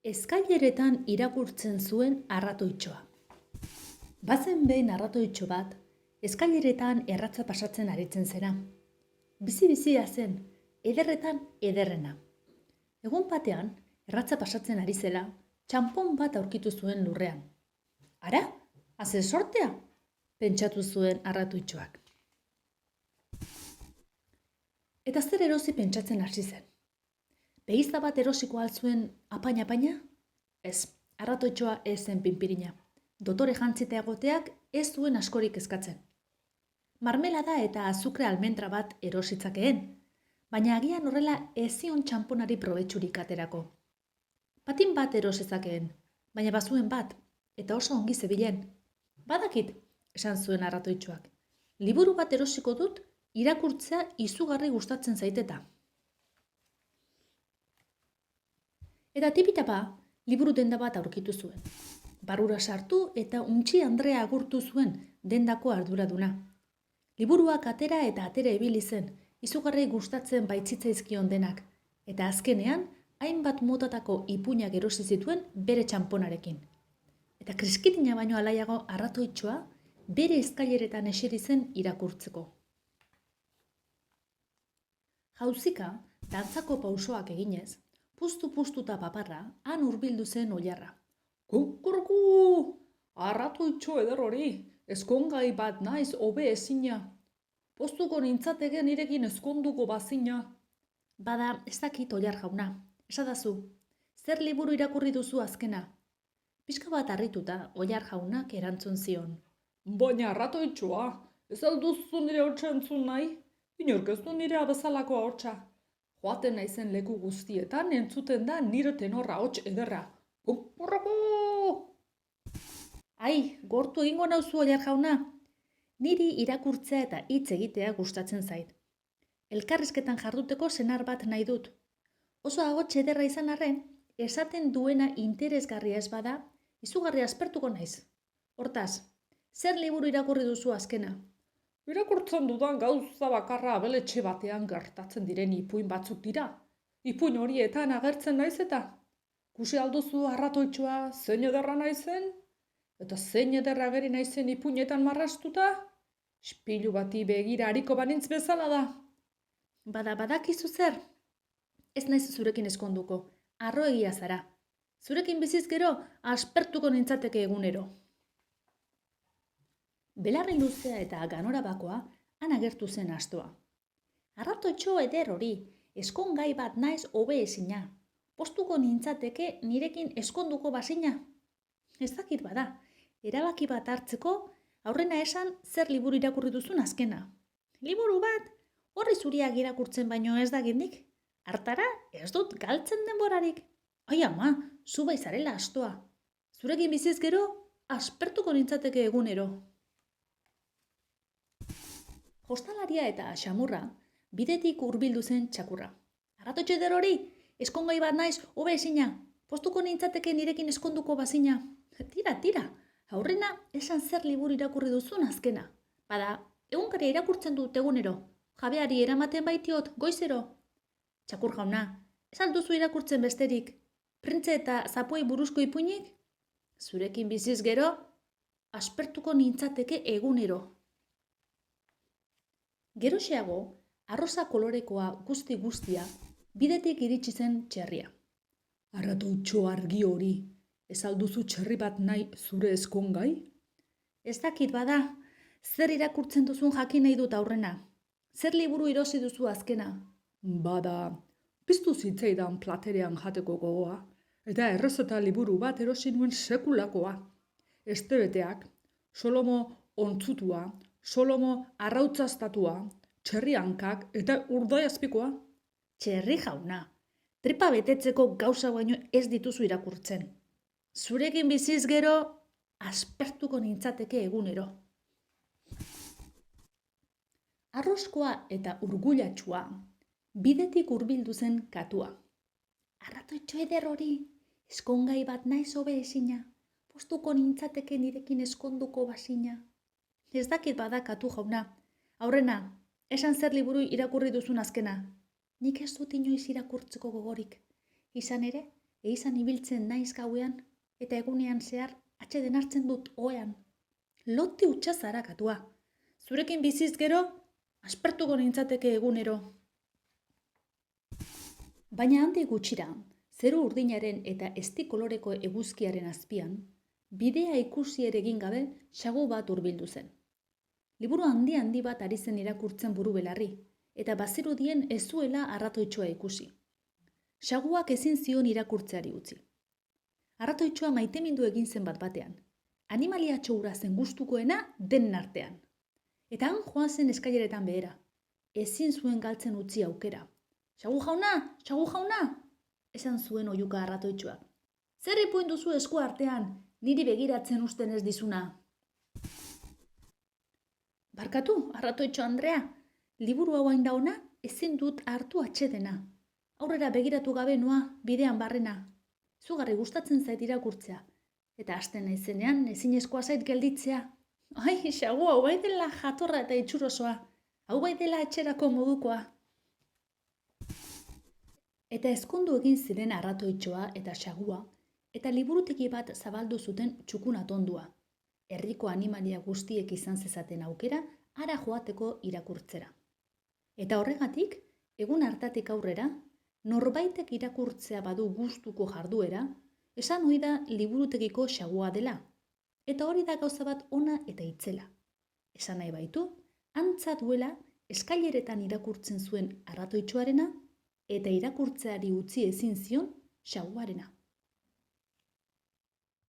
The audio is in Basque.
Eskaileretan irakurtzen zuen arratoitxoa. Bazen behin arratoitxo bat, eskaileretan erratza pasatzen aritzen zena. Bizi-bizia zen, ederretan ederrena. Egun batean, erratza pasatzen ari zela, txanpon bat aurkitu zuen lurrean. Ara, haze sortea, pentsatu zuen arratoitxoak. Eta zer erosi pentsatzen hasi zen. Behiza bat erosiko altzuen apaina-apaina? Ez, arratoitxoa ez zen pinpirina. Dotore jantzita egoteak ez duen askorik eskatzen. Marmelada eta azukre almendra bat erositzakeen, baina agian horrela ez zion txanponari probetxurik aterako. Patin bat erosezakeen, baina bazuen bat, eta oso ongi zebilen. Badakit, esan zuen arratoitxoak. Liburu bat erosiko dut, irakurtzea izugarri gustatzen zaiteta. Eta tipitapa, liburu denda bat aurkitu zuen. Barrura sartu eta Untxi Andrea agurtu zuen dendako arduraduna. Liburuak atera eta atera ibili zen, izugarri gustatzen baitzitzaizkion denak, eta azkenean, hainbat motatako ipuinak erosi zituen bere txanponarekin. Eta kriskitina baino alaiago arratoitxoa bere eskaileretan eseri zen irakurtzeko. Jauzika, dantzako pausoak eginez, pustu-pustuta paparra, han hurbildu zen oilarra. Kukurku! Arratoitxo eder hori, eskongai bat naiz hobe ezina. Postuko nintzateke nirekin eskonduko bazina. Bada, ez dakit oilar jauna, esadazu, zer liburu irakurri duzu azkena? Pixka bat harrituta, oilar jaunak erantzun zion. Baina arratoitxoa, ez alduzu nire hortza entzun nahi? Inork ez du nire abezalako hortza. Joaten naizen leku guztietan entzuten da nire tenorra hots ederra. Kukurku! Ai, gortu egingo nauzu oilar jauna. Niri irakurtzea eta hitz egitea gustatzen zait. Elkarrizketan jarduteko senar bat nahi dut. Oso ahots ederra izan arren, esaten duena interesgarria ez bada, izugarri aspertuko naiz. Hortaz, zer liburu irakurri duzu azkena? Irakurtzen dudan gauza bakarra abeletxe batean gertatzen diren ipuin batzuk dira. Ipuin horietan agertzen naiz eta. Kusi alduzu arratoitxoa zein ederra naizen? Eta zein ederra ageri naizen ipuinetan marrastuta? Ispilu bati begira hariko banintz bezala da. Badakizu zer? Ez naiz zurekin eskonduko, harroegia zara. Zurekin biziz gero, aspertuko nintzateke egunero. Belarri luzea eta ganora bakoa, han agertu zen astoa. Arratoitxo eder hori, eskongai bat naiz hobe ezina. Postuko nintzateke nirekin eskonduko bazina. Ez dakit bada, erabaki bat hartzeko, aurrena esan zer liburu irakurri duzun azkena. Liburu bat, horri zuriak irakurtzen baino ez dagindik. Hartara, ez dut galtzen denborarik. Ai ama, zu baizarela astoa. Zurekin biziz gero, aspertuko nintzateke egunero. Jostalaria eta xamurra, bidetik hurbildu zen txakurra. Arratoitxo eder hori, eskongai bat naiz hobe ezina. Postuko nintzateke nirekin eskonduko bazina. Tira, aurrena esan zer liburu irakurri duzun azkena. Bada, egunkaria irakurtzen dut egunero. Jabeari eramaten baitiot goizero. Txakur jauna, ez alduzu irakurtzen besterik. Printze eta zapuei buruzko ipuinik? Zurekin biziz gero, aspertuko nintzateke egunero. Geroxeago, arroza kolorekoa guztia, bidetik iritsi zen txerria. Arratoitxo argi hori, ez alduzu txerri bat nahi zure eskongai? Ez dakit bada, zer irakurtzen duzun jakin nahi dut aurrena? Zer liburu erosi duzu azkena? Bada, piztu zitzaidan platerean jateko gogoa, eta errezeta liburu bat erosi nuen sekulakoa. Estebeteak, Solomo ontzutua, Solomo arrautzaztatua, txerri hankak eta urdai azpikoa. Txerri jauna, tripa betetzeko gauza baino ez dituzu irakurtzen. Zurekin biziz gero, aspertuko nintzateke egunero. Arroskoa eta urgulatxua, bidetik hurbildu zen katua. Arratoitxo eder hori, eskongai bat naiz hobe ezina, postuko nintzateke nirekin eskonduko bazina. Ez dakit bada katu jauna. Aurrena, esan zer liburu irakurri duzun azkena. Nik ez dut inoiz irakurtzeko gogorik. Izan ere, eizan ibiltzen naiz gauean, eta egunean zehar atxeden hartzen dut oean. Lote utxa zara katua. Zurekin biziz gero, aspertuko nintzateke egunero. Baina handik gutxira, zeru urdinaren eta esti koloreko eguzkiaren azpian, bidea ikusi ere egin gabe sagu bat hurbildu zen. Liburu handi bat ari zen irakurtzen buru belarri, eta bazirudien ez zuela arratoitxoa ikusi. Saguak ezin zion irakurtzeari utzi. Arratoitxoa maitemindu egin zen bat batean. Animaliatxo hura zen gustukoena den artean. Eta han joan zen eskaileretan behera. Ezin zuen galtzen utzi aukera. Sagu jauna, esan zuen oihuka arratoitxoak. Zer ipuin duzu esku artean, niri begiratzen usten ez dizuna. Barkatu, arratoitxo Andrea, liburu hau hain da ona, ezin dut hartu atxedena. Aurrera begiratu gabe noa, bidean barrena. Zugarri gustatzen zait irakurtzea. Eta hasten naizenean ezinezkoa zait gelditzea. Ai, sagu, hau bai dela jatorra eta itxurosoa. Hau bai dela etxerako modukoa. Eta ezkondu egin ziren arratoitxoa eta sagua, eta liburutegi bat zabaldu zuten txukun atondua. Herriko animalia guztiek izan zezaten aukera, hara joateko irakurtzera. Eta horregatik, egun hartatik aurrera, norbaitek irakurtzea badu gustuko jarduera, esan ohi da liburutegiko sagua dela. Eta hori da gauza bat ona eta itzela. Esan nahi baitu, antza duela eskaileretan irakurtzen zuen arratoitxoarena, eta irakurtzeari utzi ezin zion saguarena.